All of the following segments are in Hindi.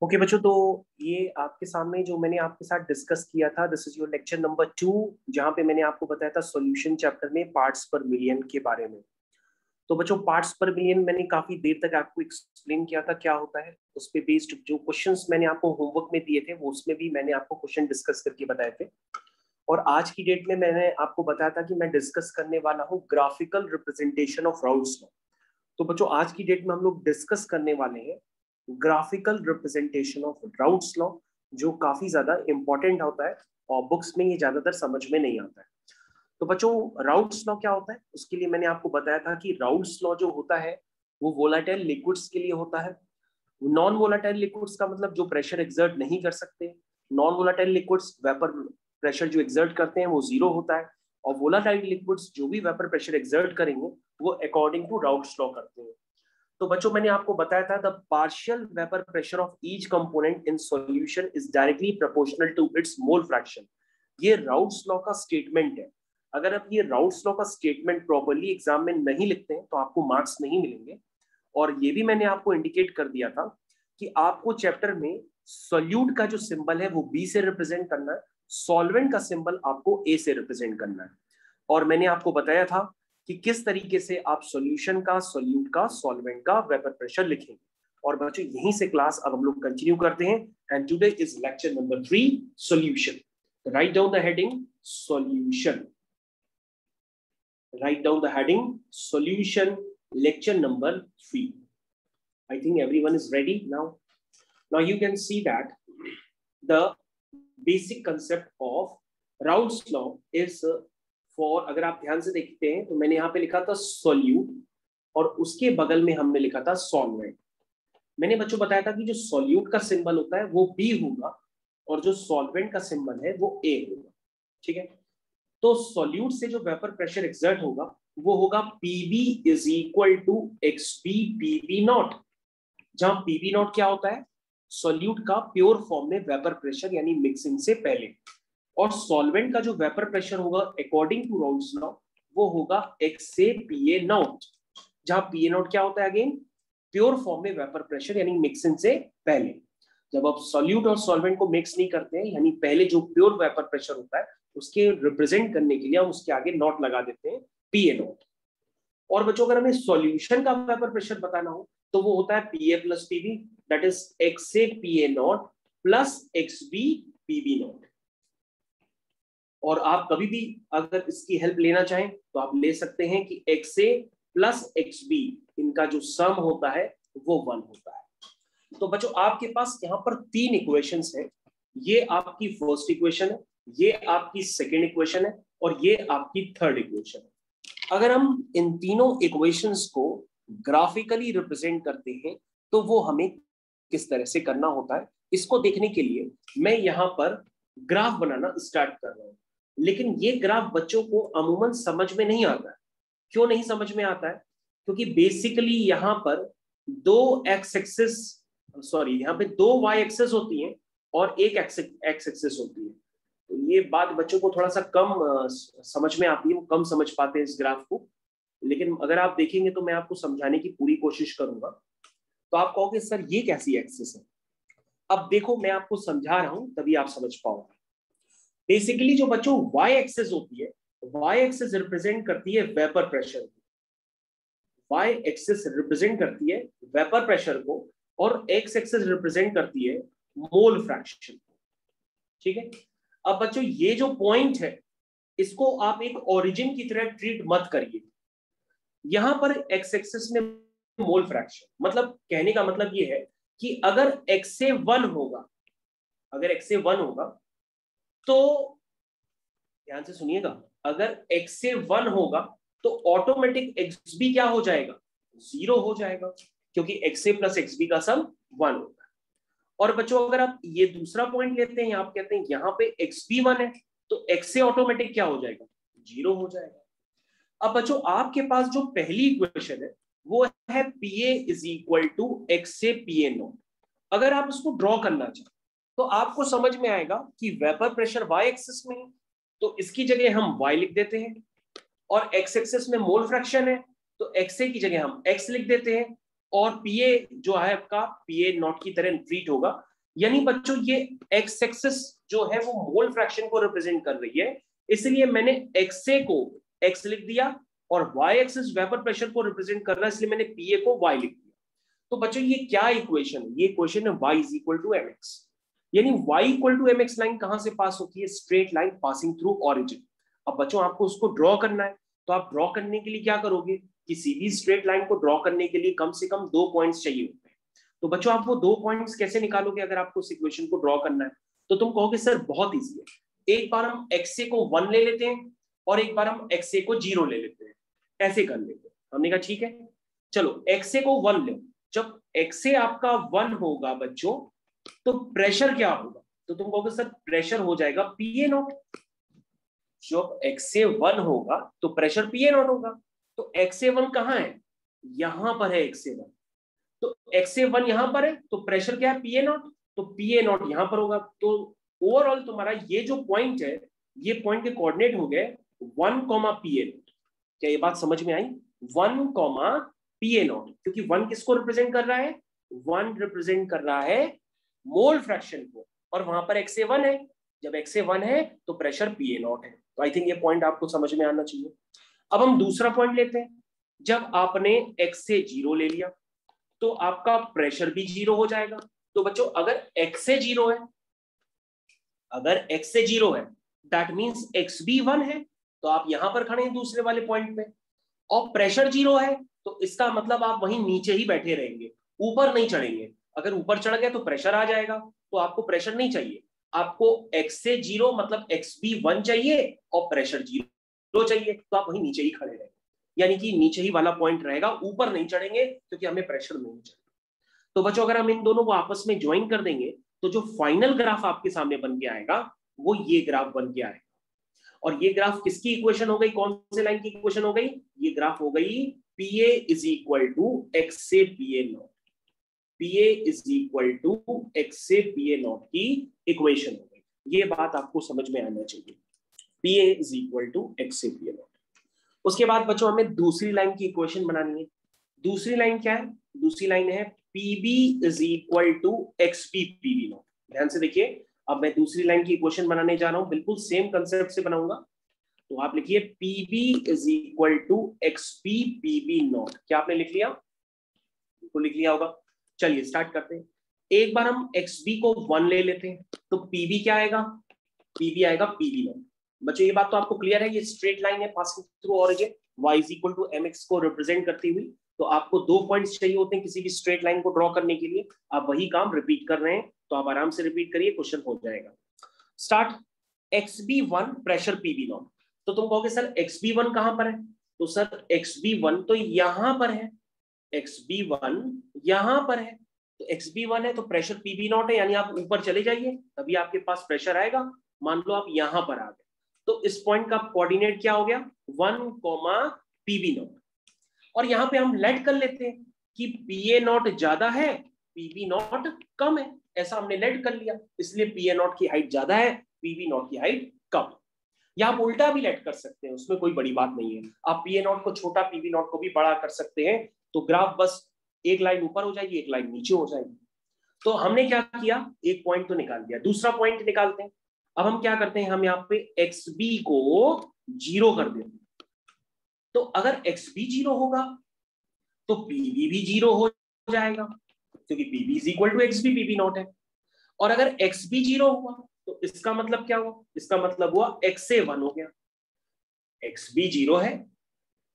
ओके बच्चों, तो ये आपके सामने जो मैंने आपके साथ डिस्कस किया था, this is your lecture number 2, जहां पे मैंने आपको बताया था सॉल्यूशन चैप्टर में पार्ट्स पर मिलियन के बारे में। तो बच्चों, पार्ट्स पर मिलियन मैंने काफी देर तक आपको एक्सप्लेन किया था क्या होता है। उस पे बेस्ड जो क्वेश्चंस मैंने आपको होमवर्क में दिए थे, वो उसमें भी मैंने आपको क्वेश्चन डिस्कस करके बताए थे। और आज की डेट में मैंने आपको बताया था कि मैं डिस्कस करने वाला हूँ graphical representation of Raoult's law. तो बच्चों, आज की डेट में हम लोग डिस्कस करने वाले हैं graphical representation of Raoult's law, जो काफी ज्यादा इंपॉर्टेंट होता है और बुक्स में ये ज्यादातर समझ में नहीं आता है। तो बच्चों, राउल्स लॉ क्या होता है, उसके लिए मैंने आपको बताया था कि राउल्स लॉ जो होता है वो वोलाटाइल लिक्विड्स के लिए होता है। नॉन वोलाटाइल लिक्विड्स का मतलब जो प्रेशर एक्सर्ट नहीं कर सकते। Non volatile liquids vapour pressure जो एक्सर्ट करते हैं वो 0 होता है, और वोलाटाइल लिक्विड्स जो भी वेपर प्रेशर एक्सर्ट करेंगे वो अकॉर्डिंग टू राउल्स लॉ करते हैं। तो बच्चों, मैंने आपको बताया था the partial vapour pressure of each component in solution is directly proportional to its mole fraction. ये राउल्स लॉ का स्टेटमेंट है। अगर आप ये राउल्स लॉ का स्टेटमेंट प्रॉपर्ली एग्जाम में नहीं लिखते हैं तो आपको मार्क्स नहीं मिलेंगे। और ये भी मैंने आपको इंडिकेट कर दिया था कि आपको चैप्टर में सॉल्यूट का जो सिंबल है वो बी से रिप्रेजेंट करना है, सॉल्वेंट का सिंबल आपको ए से रिप्रेजेंट करना है। और मैंने आपको बताया था कि किस तरीके से आप सॉल्यूशन का, सॉल्यूट का, सॉल्वेंट का वेपर प्रेशर लिखेंगे। और बच्चों, यहीं से क्लास अब हम लोग कंटिन्यू करते हैं। And today is lecture number 3, solution. Right down the heading solution. Write down the heading solution, lecture number 3. I think everyone is ready now. Now you can see that the basic concept of Raoult's law is for, अगर आप ध्यान से देखते हैं तो मैंने यहाँ पे लिखा था solute और उसके बगल में हमने लिखा था solvent। मैंने बच्चों बताया था कि जो solute का सिंबल होता है वो B होगा और जो solvent का सिंबल है वो A होगा। ठीक है, तो सॉल्यूट से जो वेपर प्रेशर एक्सर्ट होगा वो होगा PV is equal to XB PV not, जहां PV नॉट क्या होता है, सॉल्यूट का प्योर फॉर्म में वेपर प्रेशर यानी मिक्सिंग से पहले। और सॉल्वेंट का जो वेपर प्रेशर होगा अकॉर्डिंग टू राउल्स लॉ वो होगा X से PA नॉट, जहां PA नॉट क्या होता है, अगेन प्योर फॉर्म में वेपर प्रेशर यानी मिक्सिंग से पहले। जब आप सॉल्यूट और सॉल्वेंट को मिक्स नहीं करते हैं, यानी पहले जो प्योर वेपर प्रेशर होता है उसके रिप्रेजेंट करने के लिए हम उसके आगे नॉट लगा देते हैं, PA नॉट। और बच्चों, अगर हमें सॉल्यूशन का वेपर प्रेशर बताना हो तो वो होता है PA plus PB, that is X से PA not plus XB PB not. और आप कभी भी अगर इसकी हेल्प लेना चाहें तो आप ले सकते हैं कि XA प्लस XB इनका जो सम होता है वो 1 होता है। तो बच्चों, आपके पास यहाँ पर 3 इक्वेशंस हैं। ये आपकी फर्स्ट इक्वेशन है, ये आपकी सेकेंड इक्वेशन है और ये आपकी थर्ड इक्वेशन है। अगर हम इन तीनों इक्वेशंस को ग्राफिकली रिप्रेजेंट करते हैं तो वो हमें किस तरह से करना होता है, इसको देखने के लिए मैं यहाँ पर ग्राफ बनाना स्टार्ट कर रहा हूँ। लेकिन ये ग्राफ बच्चों को अमूमन समझ में नहीं आता है। क्यों नहीं समझ में आता है? क्योंकि बेसिकली यहाँ पर दो एक्स एक्सिस, सॉरी, यहाँ पे 2 वाई एक्सिस होती हैं और एक एक्स एक्सिस होती है। तो ये बात बच्चों को थोड़ा सा कम समझ में आती है, वो कम समझ पाते हैं इस ग्राफ को। लेकिन अगर आप देखेंगे तो मैं आपको समझाने की पूरी कोशिश करूंगा। तो आप कहोगे सर ये कैसी एक्सिस है? अब देखो, मैं आपको समझा रहा हूं तभी आप समझ पाओगे। बेसिकली जो बच्चों वाई एक्सिस होती है, वाई एक्सिस रिप्रेजेंट करती है वेपर प्रेशर को, वाई एक्सिस रिप्रेजेंट करती है वेपर प्रेशर को, और एक्स एक्सिस रिप्रेजेंट करती है मोल फ्रैक्शन को। ठीक है, अब बच्चों ये जो पॉइंट है इसको आप एक ओरिजिन की तरह ट्रीट मत करिए। यहां पर एक्स एक्सिस में मोल फ्रैक्शन, मतलब कहने का मतलब ये है कि अगर एक्स से 1 होगा, अगर एक्स से 1 होगा तो ध्यान से सुनिएगा, अगर एक्स से 1 होगा तो ऑटोमेटिक एक्स भी क्या हो जाएगा, 0 हो जाएगा, क्योंकि एक्स से प्लस एक्स बी का सम 1 होगा। और बच्चों, अगर आप ये दूसरा पॉइंट लेते हैं, आप कहते हैं यहाँ पे एक्स भी 1 है तो एक्स से ऑटोमेटिक क्या हो जाएगा, 0 हो जाएगा। अब बच्चों, आपके पास जो पहली इक्वेशन है वो है PA is equal to X से PA नॉट। अगर आप इसको ड्रॉ करना चाहें तो आपको समझ में आएगा कि वेपर प्रेशर वाई एक्सिस में है तो इसकी जगह हम y लिख देते हैं, और x एक्सिस में मोल फ्रैक्शन है तो XA की जगह हम x लिख देते हैं, और पीए जो है आपका पीए नॉट की तरह ट्रीट होगा। यानी बच्चों ये एक्स एक्सिस जो है वो मोल फ्रैक्शन को रिप्रेजेंट कर रही है, इसलिए मैंने एक्सए को एक्स लिख दिया और वाई एक्सिस वेपर प्रेशर को रिप्रेजेंट कर रहा है, इसलिए मैंने पीए को वाई लिख दिया। तो बच्चों ये क्या इक्वेशन, ये इक्वेशन है y is equal to mx। यानी y equal to mx line कहां से पास होती है, straight line passing through origin. अब बच्चों आपको उसको ड्रॉ करना है, तो आप ड्रॉ करने के लिए क्या करोगे कि सीधी स्ट्रेट लाइन को ड्रॉ करने के लिए कम से कम 2 पॉइंट्स चाहिए होते हैं। तो बच्चों आप वो 2 पॉइंट्स कैसे निकालोगे अगर आपको इस इक्वेशन को ड्रॉ करना है, तो तुम कहोगे सर बहुत इजी है, एक बार हम एक्सए को 1 ले लेते हैं और एक बार हम एक्सए को 0 ले लेते हैं, ऐसे कर लेते हैं। हमने कहा ठीक है, चलो एक्सए को 1 ले। जब एक्सए आपका 1 होगा बच्चों तो प्रेशर क्या होगा, तो तुम कहोगे सर प्रेशर हो जाएगा पीए नॉट। जब एक्सए 1 होगा तो प्रेशर पीए नॉट होगा। तो एक्सए 1 कहां है, यहां पर है एक्सए 1। तो एक्सए 1 यहां पर है तो प्रेशर क्या है पीए नॉट, तो पीए नॉट यहां पर होगा। तो ओवरऑल तुम्हारा ये जो पॉइंट है, ये पॉइंट के कोऑर्डिनेट हो गए 1, पीए नॉट। क्या ये बात समझ में आई, 1, पीए नॉट, क्योंकि 1 किसको रिप्रेजेंट कर रहा है, 1 रिप्रेजेंट कर रहा है मोल फ्रैक्शन को, और वहां पर एक्सए 1 है। जब एक्सए 1 है तो प्रेशर पीए नॉट है। तो आई थिंक ये पॉइंट आपको समझ में आना चाहिए। अब हम दूसरा पॉइंट लेते हैं, जब आपने एक्सए 0 ले लिया तो आपका प्रेशर भी 0 हो जाएगा। तो बच्चों अगर एक्सए 0 है, अगर एक्सए 0 है दैट मींस एक्स भी 1 है, तो आप यहां पर खड़े हैं दूसरे वाले पॉइंट पे, और प्रेशर 0 है तो इसका मतलब आप वहीं नीचे ही बैठे रहेंगे, ऊपर नहीं चढ़ेंगे। अगर ऊपर चढ़ गए तो प्रेशर आ जाएगा, तो आपको प्रेशर नहीं चाहिए, आपको एक्स से 0 मतलब एक्स भी 1 चाहिए और प्रेशर 0 चाहिए, तो आप वहीं नीचे ही खड़े रहेंगे, यानी कि नीचे ही वाला पॉइंट रहेगा, ऊपर नहीं चढ़ेंगे क्योंकि हमें प्रेशर नहीं चाहिए। तो बच्चों अगर हम इन दोनों को आपस में ज्वाइन कर देंगे तो जो फाइनल ग्राफ आपके सामने बन के आएगा वो ये ग्राफ बन के आएगा। और ये ग्राफ किसकी इक्वेशन हो गई, कौन से लाइन की इक्वेशन हो गई, ये ग्राफ हो गई PA is equal to X से PA not. PA is equal to X से PA नॉट की इक्वेशन हो गई। ये बात आपको समझ में आना चाहिए, PA is equal to X से PA नॉट। उसके बाद बच्चों हमें दूसरी लाइन की इक्वेशन बनानी है। दूसरी लाइन क्या है, दूसरी लाइन है PB is equal to XB PB not. ध्यान से देखिए, अब मैं दूसरी लाइन की इक्वेशन बनाने जा रहा हूं, बिल्कुल सेम कंसेप्ट से बनाऊंगा। तो आप लिखिए PB is equal to XB PB not. क्या आपने लिख लिया, बिल्कुल लिख लिया होगा। चलिए स्टार्ट करते हैं। एक बार हम XB को 1 ले लेते हैं तो PB क्या आएगा, PB आएगा PB नॉट। बच्चों ये बात तो आपको क्लियर है, ये स्ट्रेट लाइन है passing through origin, y is equal to mx को रिप्रेजेंट करती हुई। तो आपको 2 पॉइंट्स चाहिए होते हैं किसी भी स्ट्रेट लाइन को ड्रॉ करने के लिए, आप वही काम रिपीट कर रहे हैं, तो आप आराम से रिपीट करिए, क्वेश्चन हो जाएगा। Start, XB1 pressure PB not. तो तुम कहोगे सर XB1 कहां पर है, तो सर XB1 तो यहां पर है, XB1 यहां पर है, तो XB1 है तो प्रेशर PB नॉट है, यानी आप ऊपर चले जाइए तभी आपके पास प्रेशर आएगा। मान लो आप यहां पर आ गए, तो इस पॉइंट का कोऑर्डिनेट क्या हो गया 1, PB नॉट। और यहां पे हम लेट कर लेते हैं कि PA नॉट ज्यादा है PB नॉट कम है, ऐसा हमने लेट कर लिया, इसलिए PA नॉट की हाइट ज्यादा है PB नॉट की हाइट कम। या आप उल्टा भी लेट कर सकते हैं, उसमें कोई बड़ी बात नहीं है, आप PA नॉट को छोटा PB नॉट को भी बड़ा कर सकते हैं, तो ग्राफ बस एक लाइन ऊपर हो जाएगी एक लाइन नीचे हो जाएगी। तो हमने क्या किया, एक पॉइंट तो निकाल दिया, दूसरा पॉइंट निकालते हैं। अब हम क्या करते हैं, हम यहाँ पे XB को 0 कर देते हैं। तो अगर XB 0 होगा तो PB भी 0 हो जाएगा, क्योंकि PB is equal to XB PB not है। और अगर XB 0 हुआ तो इसका मतलब क्या हुआ, इसका मतलब हुआ XA 1 हो गया। XB 0 है,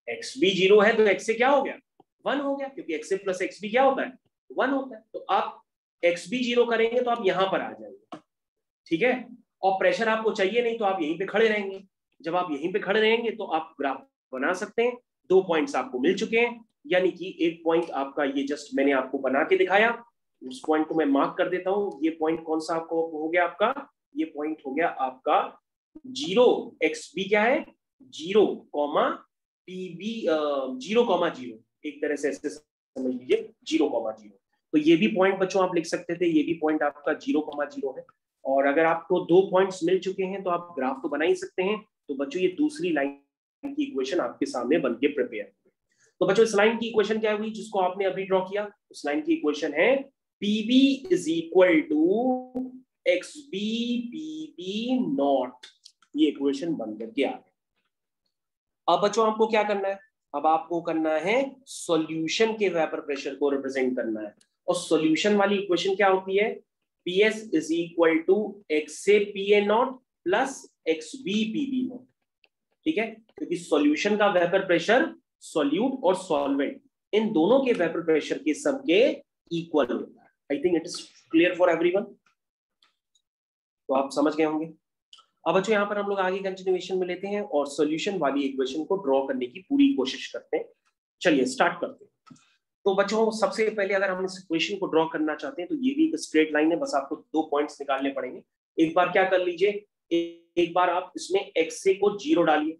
XB 0 है तो XA क्या हो गया 1 हो गया, क्योंकि XA प्लस XB क्या होता है 1 होता है। तो आप XB 0 करेंगे तो आप यहां पर आ जाएंगे, ठीक है। और प्रेशर आपको चाहिए नहीं तो आप यहीं पे खड़े रहेंगे। जब आप यहीं पे खड़े रहेंगे तो आप ग्राफ बना सकते हैं। 2 पॉइंट्स आपको मिल चुके हैं, यानी कि एक पॉइंट आपका ये जस्ट मैंने आपको बना के दिखाया, उस पॉइंट को मैं मार्क कर देता हूं। ये पॉइंट कौन सा आपको हो गया, आपका ये पॉइंट हो गया आपका 0, XB क्या है 0, PB 0,0, एक तरह से ऐसे समझ लीजिए 0,0। तो ये भी पॉइंट बच्चों आप लिख सकते थे, ये भी पॉइंट आपका 0,0 है। और अगर आपको 2 पॉइंट्स मिल चुके हैं तो आप ग्राफ तो बना ही सकते हैं। तो बच्चों ये दूसरी लाइन की इक्वेशन आपके सामने बनके प्रिपेयर है। तो बच्चों इस लाइन की इक्वेशन क्या हुई जिसको आपने अभी ड्रॉ किया? उस लाइन की इक्वेशन है PB is equal to X B PB not. ये इक्वेशन बन करके आ गई। अब बच्चों आपको क्या करना है? अब आपको करना है सॉल्यूशन के वेपर प्रेशर को रिप्रेजेंट करना है। और सॉल्यूशन वाली इक्वेशन क्या होती है? PS is equal to X से PA naught plus X B PB naught. ठीक है, क्योंकि सॉल्यूशन का वेपर प्रेशर सॉल्यूट और सॉल्वेंट इन दोनों के वेपर प्रेशर के सम के इक्वल होता है। I think it is clear for everyone. तो आप समझ गए होंगे। अब बच्चों यहाँ पर हम लोग आगे कंटिन्यूएशन में लेते हैं और सॉल्यूशन वाली इक्वेशन को ड्रॉ करने की पूरी कोशिश करते हैं। चलिए स्टार्ट करते हैं। तो बच्चों सबसे पहले अगर हम इस इक्वेशन को ड्रॉ करना चाहते हैं तो ये भी एक स्ट्रेट लाइन है, बस आपको 2 पॉइंट्स निकालने पड़ेंगे। एक बार क्या कर लीजिए, एक बार आप इसमें एक्स को 0 डालिए।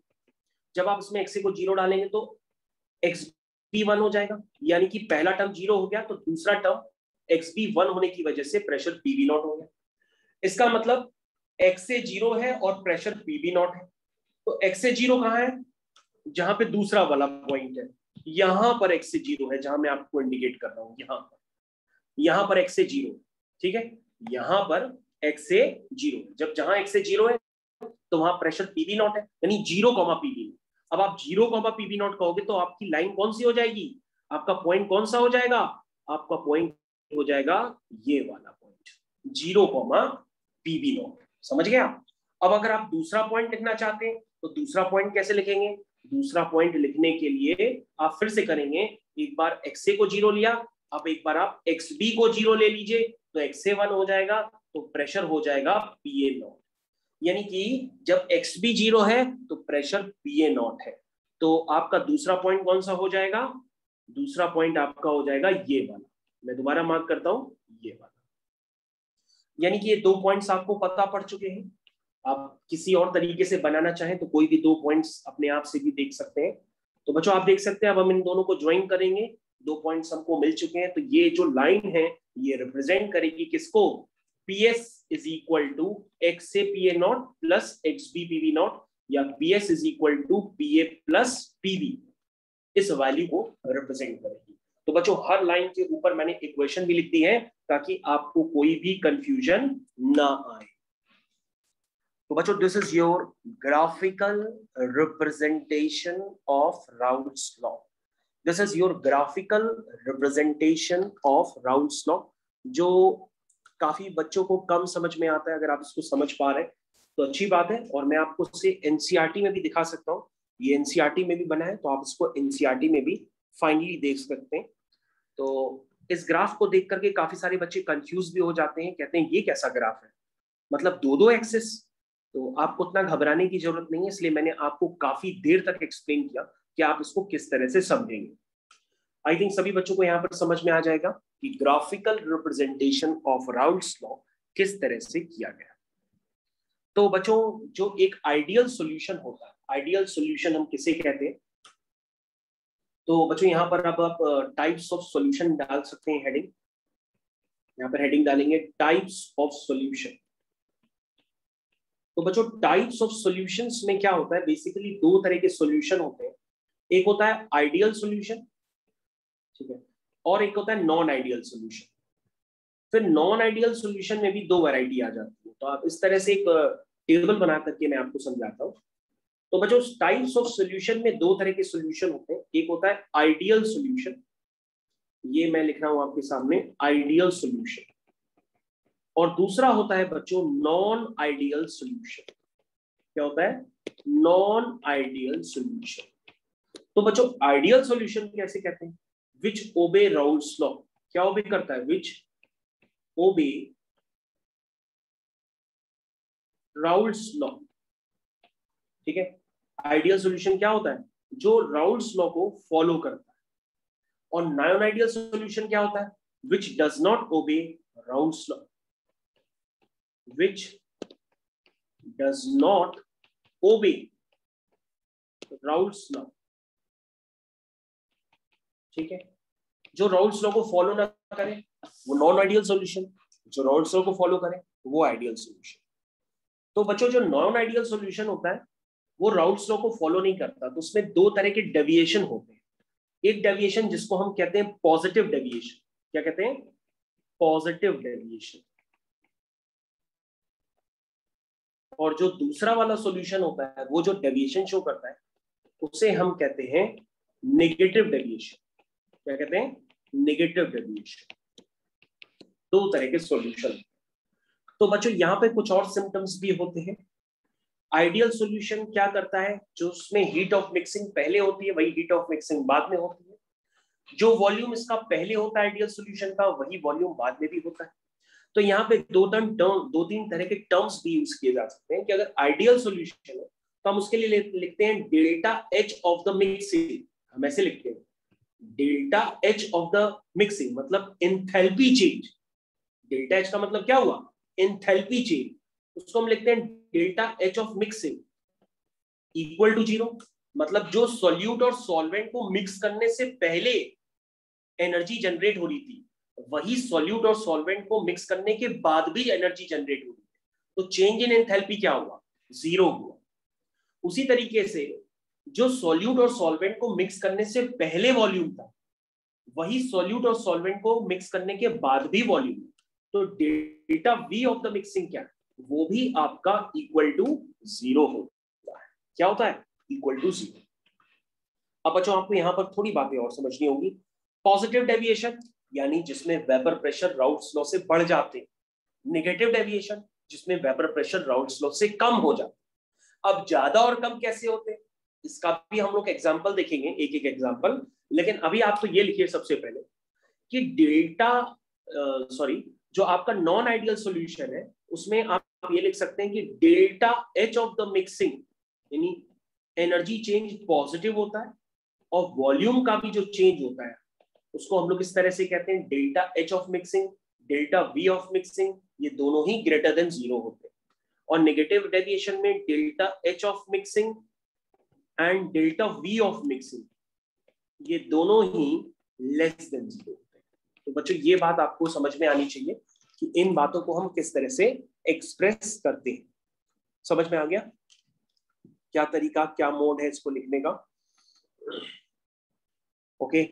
जब आप इसमें एक्स को 0 डालेंगे तो एक्स बी 1 हो जाएगा, यानी कि पहला टर्म 0 हो गया तो दूसरा टर्म एक्स बी 1 होने की वजह से प्रेशर पीबी नॉट हो गया। इसका मतलब एक्स से 0 है और प्रेशर पीबी नॉट है। तो एक्स से 0 कहां है? जहां पे दूसरा वाला पॉइंट है, यहां पर एक्स से 0 है, जहां मैं आपको इंडिकेट कर रहा हूं, यहां पर एक्स से 0। ठीक है, यहां पर एक्स से 0। जब जहां एक्स से 0 है तो वहां प्रेशर पीबी नॉट है, यानी 0, पीबी नॉट। अब आप 0, पीबी नॉट कहोगे तो आपकी लाइन कौन सी हो जाएगी? आपका पॉइंट कौन सा हो जाएगा? आपका पॉइंट हो जाएगा ये वाला पॉइंट, 0, पीबी नॉट। समझ गया? अब अगर आप दूसरा पॉइंट लिखना चाहते हैं तो दूसरा पॉइंट कैसे लिखेंगे? दूसरा पॉइंट लिखने के लिए आप फिर से करेंगे, एक बार एक्स ए को 0 लिया, अब एक बार आप एक्स बी को 0 ले लीजिए, तो एक्स ए 1 हो जाएगा, तो प्रेशर हो जाएगा पी ए नॉट। यानी कि जब एक्स बी 0 है तो प्रेशर पी ए नॉट है। तो आपका दूसरा पॉइंट कौन सा हो जाएगा? दूसरा पॉइंट आपका हो जाएगा ये वाला। मैं दोबारा मार्क करता हूं, ये वाला। यानी कि ये 2 पॉइंट्स आपको पता पड़ चुके हैं। आप किसी और तरीके से बनाना चाहें तो कोई भी 2 पॉइंट्स अपने आप से भी देख सकते हैं। तो बच्चों आप देख सकते हैं, अब हम इन दोनों को ज्वाइन करेंगे, 2 पॉइंट्स हमको मिल चुके हैं। तो ये जो लाइन है ये रिप्रेजेंट करेगी किसको? PS is equal to X से P A naught plus X B PB naught, या PS is equal to P A plus PB. इस वैल्यू को रिप्रेजेंट करेगी। तो बच्चों हर लाइन के ऊपर मैंने इक्वेशन भी लिख दी है ताकि आपको कोई भी कंफ्यूजन ना आए। तो बच्चों this is your graphical representation of Raoult's law. This is your graphical representation of Raoult's law, जो काफी बच्चों को कम समझ में आता है। अगर आप इसको समझ पा रहे हैं तो अच्छी बात है, और मैं आपको इसे एनसीईआरटी में भी दिखा सकता हूँ। ये एनसीईआरटी में भी बना है, तो आप इसको एनसीईआरटी में भी फाइनली देख सकते हैं। तो इस ग्राफ को देख करके काफी सारे बच्चे कंफ्यूज भी हो जाते हैं, कहते हैं ये कैसा ग्राफ है, मतलब 2 एक्सिस। तो आपको उतना घबराने की जरूरत नहीं है, इसलिए मैंने आपको काफी देर तक एक्सप्लेन किया कि आप इसको किस तरह से समझेंगे। आई थिंक सभी बच्चों को यहाँ पर समझ में आ जाएगा कि graphical representation of Raoult's law किस तरह से किया गया। तो बच्चों जो एक आइडियल सॉल्यूशन होता है, आइडियल सॉल्यूशन हम किसे कहते हैं? तो बच्चों यहाँ पर अब आप टाइप्स ऑफ सॉल्यूशन डाल सकते हैं, हेडिंग। यहाँ पर हेडिंग डालेंगे टाइप्स ऑफ सॉल्यूशन। तो बच्चों टाइप्स ऑफ सॉल्यूशंस में क्या होता है, बेसिकली 2 तरह के सॉल्यूशन होते हैं। एक होता है आइडियल सॉल्यूशन, ठीक है, और एक होता है नॉन आइडियल सॉल्यूशन। फिर नॉन आइडियल सॉल्यूशन में भी 2 वैरायटी आ जाती है। तो आप इस तरह से एक टेबल बना करके मैं आपको समझाता हूँ। तो बच्चों टाइप्स ऑफ सॉल्यूशन में 2 तरह के सॉल्यूशन होते हैं। एक होता है आइडियल सॉल्यूशन, ये मैं लिख रहा हूं आपके सामने, आइडियल सॉल्यूशन। और दूसरा होता है बच्चों नॉन आइडियल सॉल्यूशन। क्या होता है? Non ideal solution. तो बच्चों आइडियल सॉल्यूशन कैसे कहते हैं? विच ओबे राउल्ट्स लॉ। क्या ओबे करता है? विच ओबे राउल्ट्स लॉ। ठीक है, आइडियल सॉल्यूशन क्या होता है? जो राउल्ट्स लॉ को फॉलो करता है। और नॉन आइडियल सॉल्यूशन क्या होता है? Which does not obey Raoult's law. which does not obey Raoult's law. ठीक है, जो राउल्ट्स लॉ को फॉलो ना करे वो नॉन आइडियल सॉल्यूशन, जो राउल्ट्स लॉ को फॉलो करे वो आइडियल सॉल्यूशन। तो बच्चों जो नॉन आइडियल सॉल्यूशन होता है वो राउल्ट्स लॉ को फॉलो नहीं करता, तो उसमें 2 तरह के डेविएशन होते हैं। एक डेविएशन जिसको हम कहते हैं पॉजिटिव डेविएशन, क्या कहते हैं, पॉजिटिव डेविएशन, और जो दूसरा वाला सॉल्यूशन होता है वो जो डेविएशन शो करता है उसे हम कहते हैं नेगेटिव डेविएशन। क्या कहते हैं, नेगेटिव डेविएशन। दो तरह के सॉल्यूशन। तो बच्चों यहाँ पे कुछ और सिम्टम्स भी होते हैं। आइडियल सॉल्यूशन क्या करता है, जो उसमें हीट ऑफ मिक्सिंग पहले होती है वही हीट ऑफ मिक्सिंग बाद में होती है। जो वॉल्यूम इसका पहले होता है आइडियल सॉल्यूशन का, वही वॉल्यूम बाद में भी होता है। तो यहाँ पे दो तीन तरह के टर्म्स भी यूज किए जा सकते हैं कि अगर आइडियल सॉल्यूशन है तो हम उसके लिए लिखते हैं delta H of the mixing. हम ऐसे लिखते हैं delta H of the mixing, मतलब एंथैल्पी चेंज। डेल्टा एच का मतलब क्या हुआ, एंथैल्पी चेंज। उसको हम लिखते हैं delta H of mixing equal to 0, मतलब जो सॉल्यूट और सॉल्वेंट को मिक्स करने से पहले एनर्जी जनरेट हो रही थी वही सॉल्यूट और सॉल्वेंट को मिक्स करने के बाद भी एनर्जी जनरेट हो रही है। तो चेंज इन एंथैल्पी क्या हुआ, 0 हुआ। उसी तरीके से जो सॉल्यूट और सॉल्वेंट को मिक्स करने से पहले वॉल्यूम था वही सॉल्यूट और सॉल्वेंट को मिक्स करने के बाद भी वॉल्यूम। तो delta we of the mixing क्या है, वो भी आपका इक्वल टू 0 होता है। क्या होता है, इक्वल टू 0। अब बच्चों आपको यहां पर थोड़ी बातें और समझनी होंगी। पॉजिटिव डेविएशन यानी जिसमें वेपर प्रेशर राउल्ट्स लॉ से बढ़ जाते हैं, नेगेटिव डेविएशन जिसमें वेपर प्रेशर राउल्ट्स लॉ से कम हो जाते हैं। अब ज्यादा और कम कैसे होते हैं इसका भी हम लोग एग्जांपल देखेंगे, एक एक एग्जांपल। लेकिन अभी आप तो ये लिखिए सबसे पहले कि डेल्टा जो आपका नॉन आइडियल सॉल्यूशन है उसमें आप ये लिख सकते हैं कि delta H of the mixing यानी एनर्जी चेंज पॉजिटिव होता है, और वॉल्यूम का भी जो चेंज होता है उसको हम लोग इस तरह से कहते हैं delta H of mixing, delta we of mixing, ये दोनों ही ग्रेटर देन 0 होते हैं। और नेगेटिव डेविएशन में delta H of mixing and delta we of mixing ये दोनों ही लेस देन 0 होते हैं। तो बच्चों ये बात आपको समझ में आनी चाहिए कि इन बातों को हम किस तरह से एक्सप्रेस करते हैं। समझ में आ गया क्या तरीका, क्या मोड है इसको लिखने का। ओके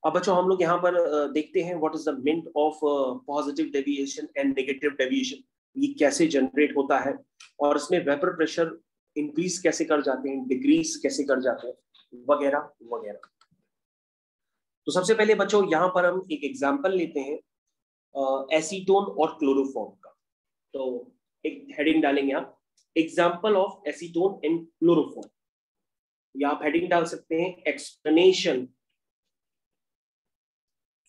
अब बच्चों हम लोग यहाँ पर देखते हैं what is the meaning of positive deviation and negative deviation, ये कैसे जनरेट होता है और इसमें वेपर प्रेशर इंक्रीज कैसे कर जाते हैं, डिक्रीज कैसे कर जाते हैं, वगैरह वगैरह। तो सबसे पहले बच्चों यहाँ पर हम एक एग्जांपल लेते हैं एसीटोन और क्लोरोफॉर्म का। तो एक हेडिंग डालेंगे आप, example of acetone and chloroform, या आप हेडिंग डाल सकते हैं explanation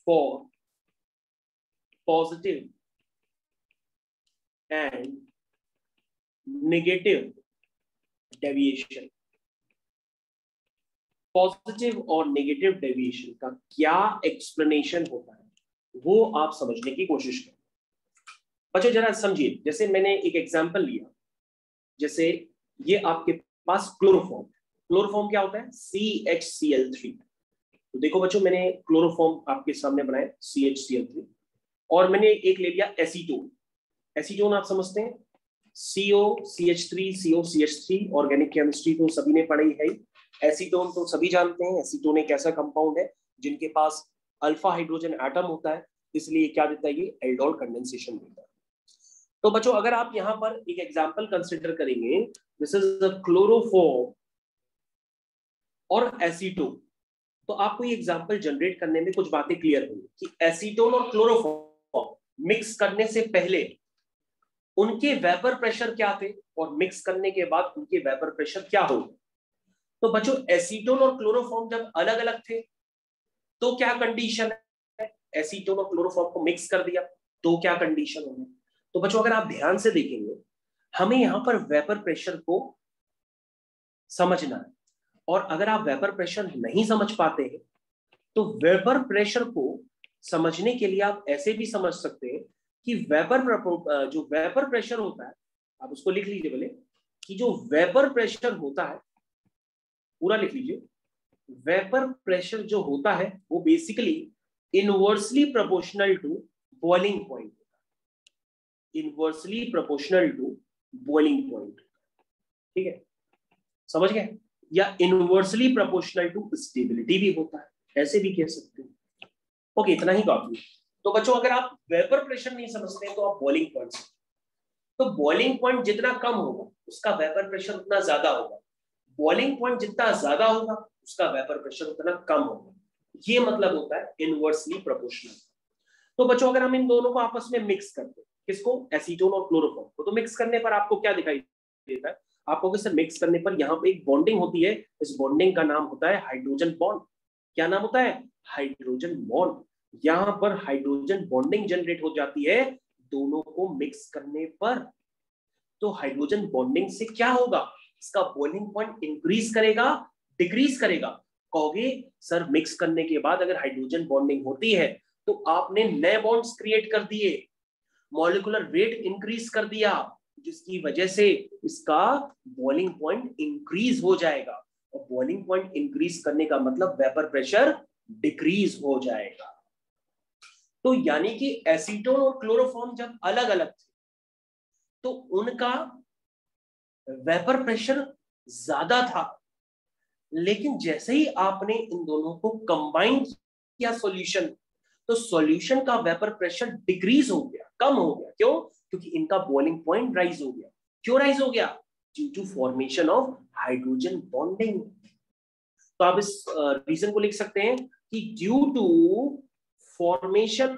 for positive and negative deviation। Positive और नेगेटिव डेविएशन का क्या एक्सप्लेनेशन होता है वो आप समझने की कोशिश करें। बच्चों जरा समझिए, जैसे मैंने एक एग्जांपल लिया, जैसे ये आपके पास क्लोरोफॉर्म। क्लोरोफॉर्म क्या होता है, CHCl3। तो देखो बच्चों मैंने क्लोरोफॉर्म आपके सामने बनाया CHCl3, और मैंने एक ले लिया एसीटोन। एसीटोन आप समझते हैं COCH3 COCH3, ऑर्गेनिक केमिस्ट्री तो सभी ने पढ़ी है। एसीटोन तो सभी जानते हैं, एसीटोन एक ऐसा कंपाउंड है जिनके पास अल्फा हाइड्रोजन एटम होता है, इसलिए क्या देता है, ये एल्डोल कंडेंसेशन देता है। तो बच्चों अगर आप यहाँ पर एक एग्जांपल कंसिडर करेंगे, दिस इज द क्लोरोफॉर्म और एसीटोन, तो आपको ये एग्जांपल जनरेट करने में कुछ बातें क्लियर होंगी कि एसीटोन और क्लोरोफॉर्म मिक्स करने से पहले उनके वेपर प्रेशर क्या थे और मिक्स करने के बाद उनके वेपर प्रेशर क्या होंगे। तो बच्चों एसीटोन और क्लोरोफॉर्म जब अलग अलग थे तो क्या कंडीशन है, एसीटोन और क्लोरोफॉर्म को मिक्स कर दिया तो क्या कंडीशन होगी। तो बच्चों अगर आप ध्यान से देखेंगे हमें यहां पर वेपर प्रेशर को समझना है, और अगर आप वेपर प्रेशर नहीं समझ पाते हैं तो वेपर प्रेशर को समझने के लिए आप ऐसे भी समझ सकते हैं कि जो वेपर प्रेशर होता है, आप उसको लिख लीजिए बोले कि जो वेपर प्रेशर होता है, पूरा लिख लीजिए, वेपर प्रेशर जो होता है वो basically inversely proportional to boiling point, inversely proportional to boiling point. ठीक है, समझ गए, या इनवर्सली प्रोपोर्शनल टू स्टेबिलिटी भी होता है। ऐसे भी कह सकते हैं। ओके, इतना ही काफी। तो बच्चों अगर आप वेपर प्रेशर नहीं समझते तो आप बॉइलिंग पॉइंट, तो बॉइलिंग पॉइंट जितना कम होगा उसका वेपर प्रेशर उतना ज्यादा होगा, बॉइलिंग पॉइंट जितना ज्यादा होगा उसका वेपर प्रेशर उतना कम होगा। ये मतलब होता है इनवर्सली प्रोपोर्शनल। तो बच्चों अगर हम इन दोनों को आपस में मिक्स करते हैं, किसको, एसीटोन और क्लोरोफॉर्म को, तो मिक्स करने पर आपको क्या दिखाई देता है, आपको सर मिक्स करने पर यहाँ पे एक बॉन्डिंग होती है, इस बॉन्डिंग का नाम होता है हाइड्रोजन बॉन्ड। क्या नाम होता है, हाइड्रोजन बॉन्ड। यहाँ पर हाइड्रोजन बॉन्डिंग जनरेट हो जाती है दोनों को मिक्स करने पर। तो हाइड्रोजन बॉन्डिंग से क्या होगा, इसका बॉइलिंग पॉइंट इंक्रीज करेगा डिक्रीज करेगा। कहोगे सर मिक्स करने के बाद अगर हाइड्रोजन बॉन्डिंग होती है तो आपने नए बॉन्ड्स क्रिएट कर दिए, मॉलिक्यूलर वेट इंक्रीज कर दिया, जिसकी वजह से इसका बॉइलिंग पॉइंट इंक्रीज हो जाएगा। और बॉइलिंग पॉइंट इंक्रीज करने का मतलब वेपर प्रेशर डिक्रीज हो जाएगा। तो यानी कि एसीटोन और क्लोरोफॉर्म जब अलग अलग थे तो उनका वेपर प्रेशर ज्यादा था, लेकिन जैसे ही आपने इन दोनों को कंबाइन किया सॉल्यूशन, तो सॉल्यूशन का वेपर प्रेशर डिक्रीज हो गया, कम हो गया। क्यों, क्योंकि इनका बॉइलिंग पॉइंट राइज हो गया। क्यों राइज हो गया, due to formation of hydrogen bonding. तो आप इस रीजन को लिख सकते हैं कि due to formation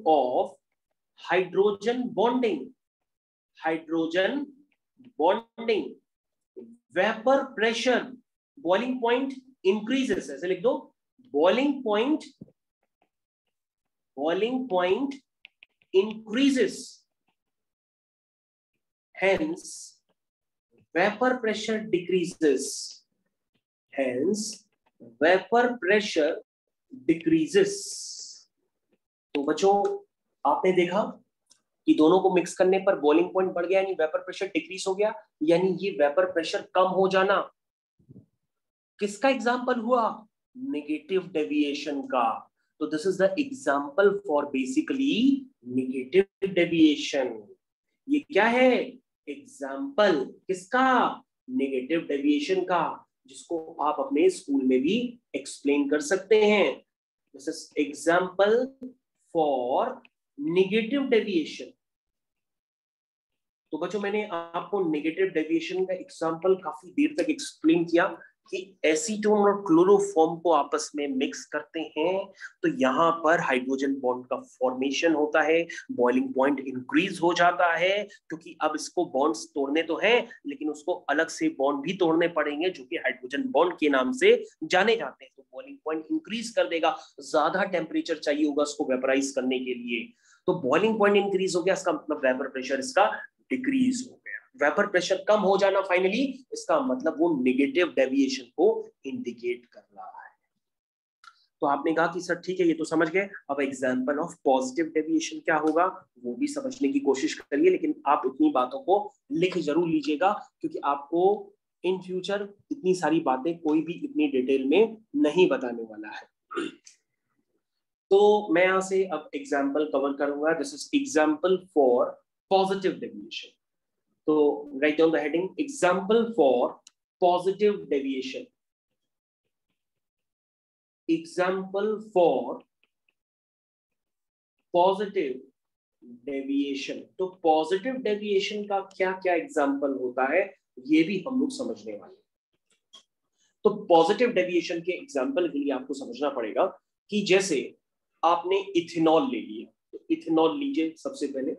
of hydrogen bonding, vapour pressure, boiling point increases. ऐसे लिख दो, boiling point increases, hence vapor pressure decreases, तो बच्चों आपने देखा कि दोनों को मिक्स करने पर बॉइलिंग पॉइंट बढ़ गया, यानी वेपर प्रेशर डिक्रीज हो गया, यानी ये वेपर प्रेशर कम हो जाना किसका एग्जाम्पल हुआ, नेगेटिव डेविएशन का। तो this is the example for basically negative deviation. ये क्या है, एग्जाम्पल किसका, नेगेटिव डेविएशन का, जिसको आप अपने स्कूल में भी एक्सप्लेन कर सकते हैं। This is example for negative deviation. तो बच्चों मैंने आपको नेगेटिव डेविएशन का एग्जाम्पल काफी देर तक एक्सप्लेन किया कि एसीटोन और क्लोरोफॉर्म को आपस में मिक्स करते हैं तो यहाँ पर हाइड्रोजन बॉन्ड का फॉर्मेशन होता है, बॉइलिंग पॉइंट इंक्रीज हो जाता है, क्योंकि अब इसको बॉन्ड्स तोड़ने तो हैं लेकिन उसको अलग से बॉन्ड भी तोड़ने पड़ेंगे जो कि हाइड्रोजन बॉन्ड के नाम से जाने जाते हैं। तो बॉइलिंग पॉइंट इंक्रीज कर देगा, ज्यादा टेम्परेचर चाहिए होगा उसको वेपराइज करने के लिए, तो बॉइलिंग पॉइंट इंक्रीज हो गया, इसका मतलब वेपर प्रेशर इसका डिक्रीज हो गया। वेपर प्रेशर कम हो जाना फाइनली, इसका मतलब वो नेगेटिव डेविएशन को इंडिकेट कर रहा है। तो आपने कहा कि सर ठीक है ये तो समझ गए, अब एग्जांपल ऑफ पॉजिटिव डेविएशन क्या होगा वो भी समझने की कोशिश करिए, लेकिन आप इतनी बातों को लिख जरूर लीजिएगा क्योंकि आपको इन फ्यूचर इतनी सारी बातें कोई भी इतनी डिटेल में नहीं बताने वाला है। तो मैं यहां से अब एग्जाम्पल कवर करूंगा। This is example for positive deviation. तो write down the heading, example for positive deviation. Example for positive deviation. तो पॉजिटिव डेविएशन का क्या क्या एग्जाम्पल होता है ये भी हम लोग समझने वाले हैं। तो पॉजिटिव डेविएशन के एग्जाम्पल के लिए आपको समझना पड़ेगा कि जैसे आपने इथेनॉल ले लिया, तो इथेनॉल लीजिए सबसे पहले।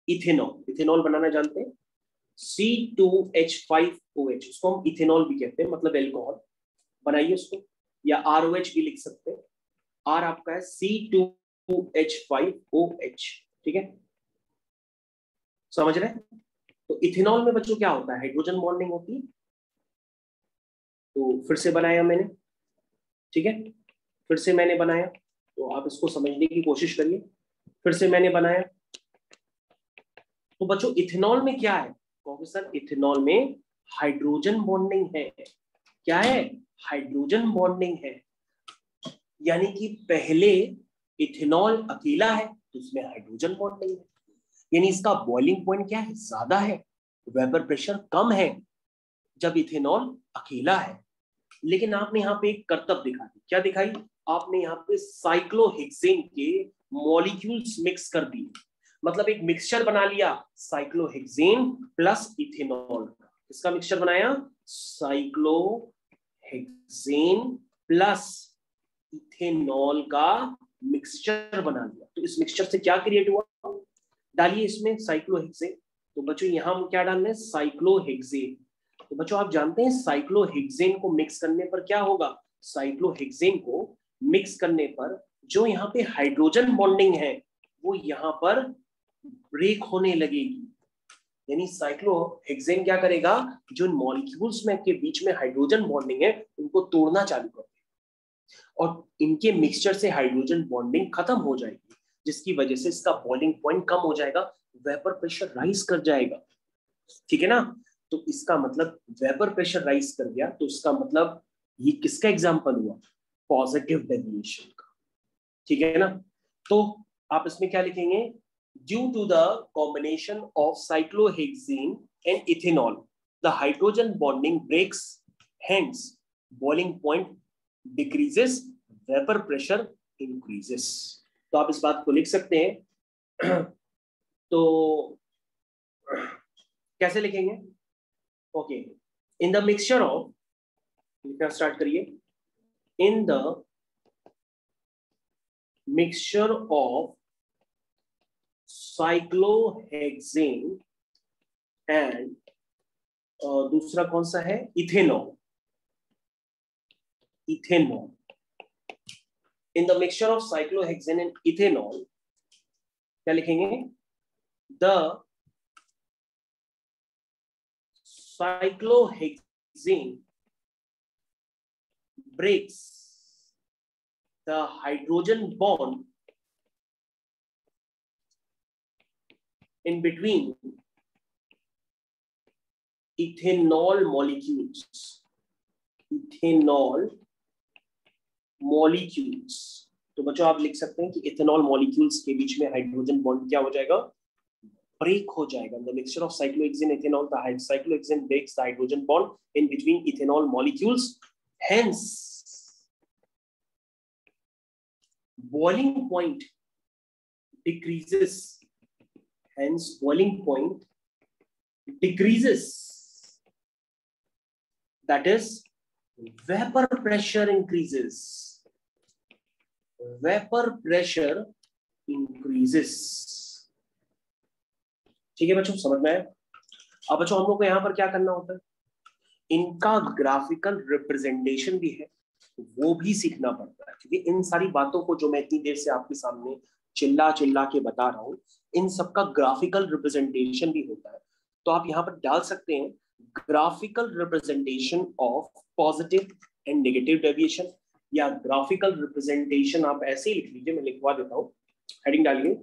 इथेनॉल बनाना जानते हैं, C2H5OH, उसको हम इथेनॉल भी कहते हैं, मतलब एल्कोहल। बनाइए उसको, या ROH भी लिख सकते हैं। R आपका है C2H5OH, ठीक है, समझ रहे हैं। तो इथेनॉल में बच्चों क्या होता है, हाइड्रोजन बॉन्डिंग होती है। तो फिर से बनाया मैंने, ठीक है, फिर से मैंने बनाया, तो आप इसको समझने की कोशिश करिए। फिर से मैंने बनाया, तो बच्चों इथेनॉल में क्या है, कहोगे सर इथेनॉल में हाइड्रोजन बॉन्डिंग है। क्या है, हाइड्रोजन बॉन्डिंग है, यानी कि पहले इथेनॉल अकेला है तो उसमें हाइड्रोजन बॉन्डिंग है, यानी इसका बॉइलिंग पॉइंट क्या है, ज्यादा है, वेपर प्रेशर कम है। जब इथेनॉल अकेला है। लेकिन आपने यहाँ पे एक करतब दिखा दी, क्या दिखाई? आपने यहाँ पे साइक्लोहेक्सेन के मॉलिक्यूल्स मिक्स कर दिए, मतलब एक मिक्सचर बना लिया साइक्लोहेक्सेन प्लस इथेनॉल का। किसका मिक्सचर बनाया? साइक्लोहेक्सेन प्लस इथेनॉल का मिक्सचर बना लिया। तो इस मिक्सचर से क्या क्रिएट हुआ? डालिए इसमें साइक्लोहेक्सेन। तो बच्चों यहां हम क्या डाल रहे हैं? साइक्लोहेक्सेन। तो बच्चों आप जानते हैं साइक्लोहेक्सेन को मिक्स करने पर क्या होगा? साइक्लोहेक्सेन को मिक्स करने पर जो यहाँ पे हाइड्रोजन बॉन्डिंग है वो यहाँ पर ब्रेक होने लगेगी। यानी साइक्लोहेक्सेन क्या करेगा? जो मॉलिक्यूल्स में के बीच में हाइड्रोजन बॉन्डिंग है उनको तोड़ना चालू कर देगा और इनके मिक्सचर से हाइड्रोजन बॉन्डिंग खत्म हो जाएगी, जिसकी वजह से इसका बॉइलिंग पॉइंट कम हो जाएगा, वेपर प्रेशर राइज कर जाएगा। ठीक है ना? तो इसका मतलब वेपर प्रेशर राइज कर गया, तो इसका मतलब ये किसका एग्जांपल हुआ? पॉजिटिव डेविएशन का। ठीक है ना? तो आप इसमें क्या लिखेंगे? Due to the combination of cyclohexane and ethanol the hydrogen bonding breaks, hence boiling point decreases, vapour pressure increases. तो आप इस बात को लिख सकते हैं। तो कैसे लिखेंगे? Okay, in the mixture of, लिखना स्टार्ट करिए। In the mixture of cyclohexane and दूसरा कौन सा है? Ethanol. Ethanol, in the mixture of cyclohexane and ethanol क्या लिखेंगे? The cyclohexane breaks the hydrogen bond in between ethanol molecules. Ethanol molecules. तो बच्चों आप लिख सकते हैं कि इथेनॉल मॉलिक्यूल्स के बीच में हाइड्रोजन बॉन्ड क्या हो जाएगा? ब्रेक हो जाएगा। The mixture of cyclohexane and ethanol, the cyclohexane breaks the hydrogen bond in between ethanol molecules. Hence, boiling point decreases. Hence, boiling point decreases. That is, vapor pressure increases. Vapor pressure increases. ठीक है बच्चों, समझ में आया? अब बच्चों हम लोग को यहाँ पर क्या करना होता है? इनका ग्राफिकल रिप्रेजेंटेशन भी है, वो भी सीखना पड़ता है, क्योंकि इन सारी बातों को जो मैं इतनी देर से आपके सामने चिल्ला चिल्ला के बता रहा हूँ, इन सबका ग्राफिकल रिप्रेजेंटेशन भी होता है। तो आप यहाँ पर डाल सकते हैं graphical representation of positive and negative deviation, या ग्राफिकल रिप्रेजेंटेशन आप ऐसे ही लिख लीजिए, मैं लिखवा देता हूँ, हेडिंग डालिए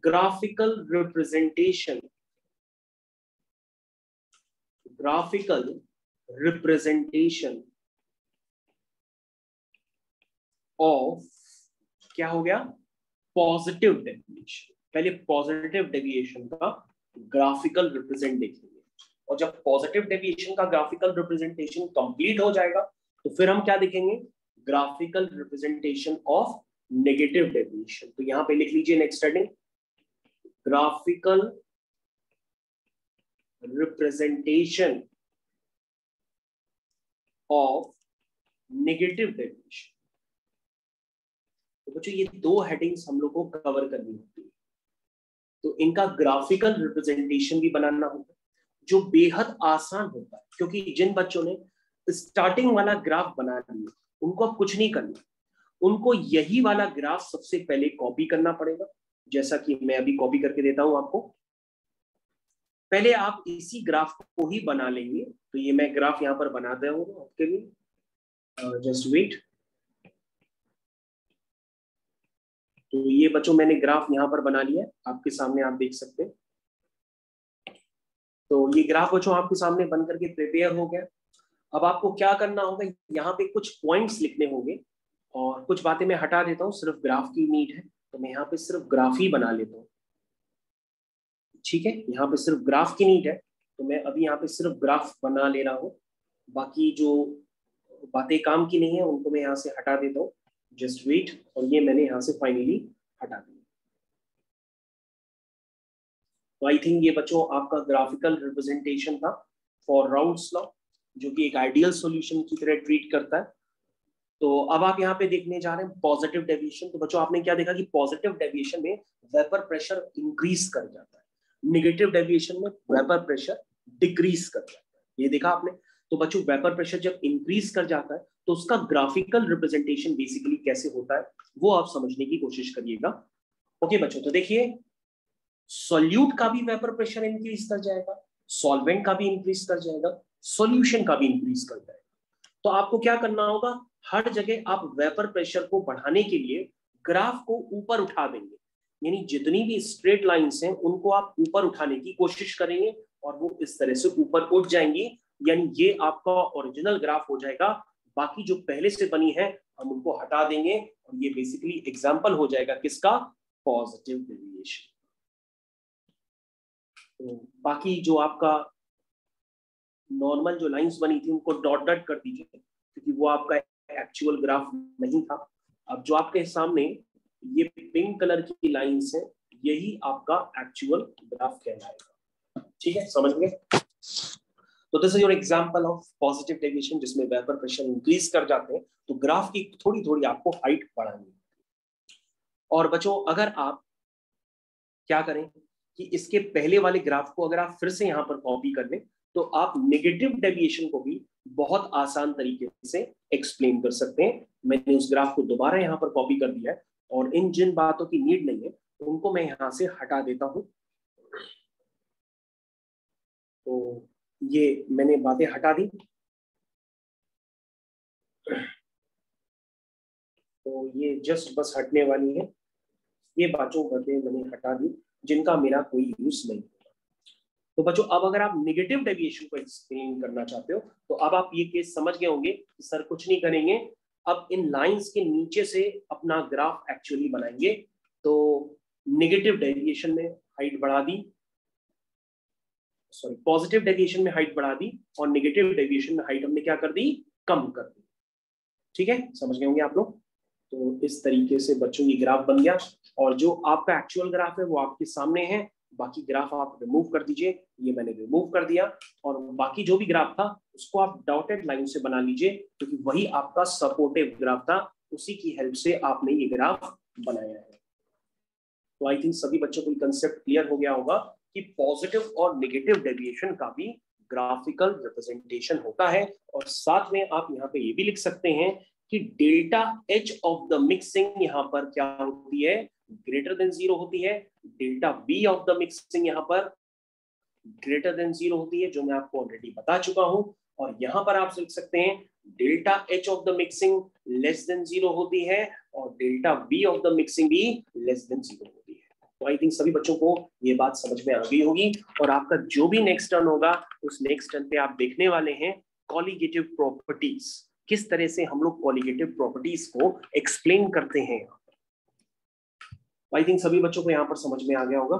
graphical representation of क्या हो गया? Positive deviation. पहले पॉजिटिव डेविएशन का ग्राफिकल रिप्रेजेंट देखेंगे, और जब पॉजिटिव डेविएशन का ग्राफिकल रिप्रेजेंटेशन कंप्लीट हो जाएगा तो फिर हम क्या देखेंगे? Graphical representation of negative deviation. तो यहां पे लिख लीजिए next heading, graphical representation of negative deviation। तो बच्चों ये दो हेडिंग्स हम लोग को कवर करनी होती है, तो इनका ग्राफिकल रिप्रेजेंटेशन भी बनाना होता है, जो बेहद आसान होता है, क्योंकि जिन बच्चों ने स्टार्टिंग वाला ग्राफ बना लिया उनको अब कुछ नहीं करना, उनको यही वाला ग्राफ सबसे पहले कॉपी करना पड़ेगा, जैसा कि मैं अभी कॉपी करके देता हूं आपको। पहले आप इसी ग्राफ को ही बना लेंगे। तो ये मैं ग्राफ यहां पर बना दे हूं आपके लिए, जस्ट वेट। तो ये बच्चों मैंने ग्राफ यहां पर बना लिया, आपके सामने आप देख सकते हैं। तो ये ग्राफ बच्चों आपके सामने बन करके प्रिपेयर हो गया। अब आपको क्या करना होगा, यहाँ पे कुछ पॉइंट्स लिखने होंगे, और कुछ बातें मैं हटा देता हूँ, सिर्फ ग्राफ की नीड है, तो मैं यहाँ पे सिर्फ ग्राफ ही बना लेता हूँ। ठीक है, यहाँ पे सिर्फ ग्राफ की नीड है, तो मैं अभी यहाँ पे सिर्फ ग्राफ बना ले रहा हूँ, बाकी जो बातें काम की नहीं है उनको मैं यहाँ से हटा देता हूँ। जस्ट वेट, और ये मैंने यहाँ से फाइनली हटा दिया। तो आई थिंक ये बच्चों आपका ग्राफिकल रिप्रेजेंटेशन था फॉर राउल्ट्स लॉ, जो कि एक आइडियल सॉल्यूशन की तरह ट्रीट करता है। तो अब आप यहाँ पे देखने जा रहे हैं पॉजिटिव डेविएशन। तो बच्चों आपने क्या देखा कि पॉजिटिव डेविएशन में वेपर प्रेशर इंक्रीज कर जाता है, नेगेटिव डेविएशन में वेपर प्रेशर डिक्रीज कर जाता है। ये देखा आपने। तो बच्चों वेपर प्रेशर जब इंक्रीज कर जाता है तो उसका ग्राफिकल रिप्रेजेंटेशन बेसिकली कैसे होता है वो आप समझने की कोशिश करिएगा। ओके बच्चों, तो देखिए सॉल्यूट का भी वेपर प्रेशर इंक्रीज कर जाएगा, सॉल्वेंट का भी इंक्रीज कर जाएगा, सॉल्यूशन का भी इंक्रीज कर जाएगा। तो आपको क्या करना होगा, हर जगह आप वेपर प्रेशर को बढ़ाने के लिए ग्राफ को ऊपर उठा देंगे, यानी जितनी भी स्ट्रेट लाइंस हैं उनको आप ऊपर उठाने की कोशिश करेंगे और वो इस तरह से ऊपर उठ जाएंगी, यानी ये आपका ओरिजिनल ग्राफ हो जाएगा। बाकी जो पहले से बनी है हम उनको हटा देंगे और ये बेसिकली एग्जांपल हो जाएगा किसका, पॉजिटिव डेविएशन। तो बाकी जो आपका नॉर्मल जो लाइंस बनी थी उनको डॉट डॉट कर दीजिए, क्योंकि वो आपका एक्चुअल ग्राफ नहीं था। अब जो आपके सामने ये पिंक कलर की लाइंस है, यही आपका एक्चुअल ग्राफ कहलाएगा। ठीक है, समझ गए? तो this is your example of positive deviation, जिसमें वेपर प्रेशर इंक्रीज कर जाते हैं तो ग्राफ की थोड़ी थोड़ी आपको हाइट बढ़ानी है। और बच्चों अगर आप क्या करें कि इसके पहले वाले ग्राफ को अगर आप फिर से यहाँ पर कॉपी कर लें तो आप नेगेटिव डेविएशन को भी बहुत आसान तरीके से एक्सप्लेन कर सकते हैं। मैंने उस ग्राफ को दोबारा यहाँ पर कॉपी कर दिया है और इन जिन बातों की नीड नहीं है उनको मैं यहाँ से हटा देता हूँ। तो ये मैंने बातें हटा दी। तो ये जस्ट बस हटने वाली है, ये बातों बातें मैंने हटा दी जिनका मेरा कोई यूज नहीं। तो बच्चों अब अगर आप नेगेटिव डेविएशन को एक्सप्लेन करना चाहते हो तो अब आप ये केस समझ गए होंगे कि सर कुछ नहीं करेंगे, अब इन लाइंस के नीचे से अपना ग्राफ एक्चुअली बनाएंगे। तो नेगेटिव डेविएशन में हाइट बढ़ा दी, सॉरी पॉजिटिव डेविएशन में हाइट बढ़ा दी और नेगेटिव डेविएशन में हाइट हमने क्या कर दी, कम कर दी। ठीक है, समझ गए होंगे आप लोग। तो इस तरीके से बच्चों ये ग्राफ बन गया और जो आपका एक्चुअल ग्राफ है वो आपके सामने है। बाकी ग्राफ आप रिमूव कर दीजिए, ये मैंने रिमूव कर दिया और बाकी जो भी ग्राफ था उसको आप डॉटेड लाइन से बना लीजिए, क्योंकि वही आपका सपोर्टिव ग्राफ था, उसी की हेल्प से आपने ये ग्राफ बनाया है। तो आई थिंक सभी बच्चों को कंसेप्ट क्लियर हो गया होगा कि पॉजिटिव और नेगेटिव डेविएशन का भी ग्राफिकल रिप्रेजेंटेशन होता है। और साथ में आप यहाँ पे ये भी लिख सकते हैं कि delta H of the mixing यहाँ पर क्या होती है, ग्रेटर देन 0 होती है। Delta B of the mixing यहाँ पर ग्रेटर देन 0 होती है, जो मैं आपको ऑलरेडी बता चुका हूं। और यहाँ पर आप लिख सकते हैं delta H of the mixing less than 0 होती है और delta B of the mixing भी लेस देन 0 होती है। तो आई थिंक सभी बच्चों को ये बात समझ में आ गई होगी। और आपका जो भी नेक्स्ट टर्न होगा उस नेक्स्ट टर्न पे आप देखने वाले हैं कॉलिगेटिव प्रॉपर्टीज, किस तरह से हम लोग कॉलिगेटिव प्रॉपर्टीज को एक्सप्लेन करते हैं। आई थिंक सभी बच्चों को यहाँ पर समझ में आ गया होगा।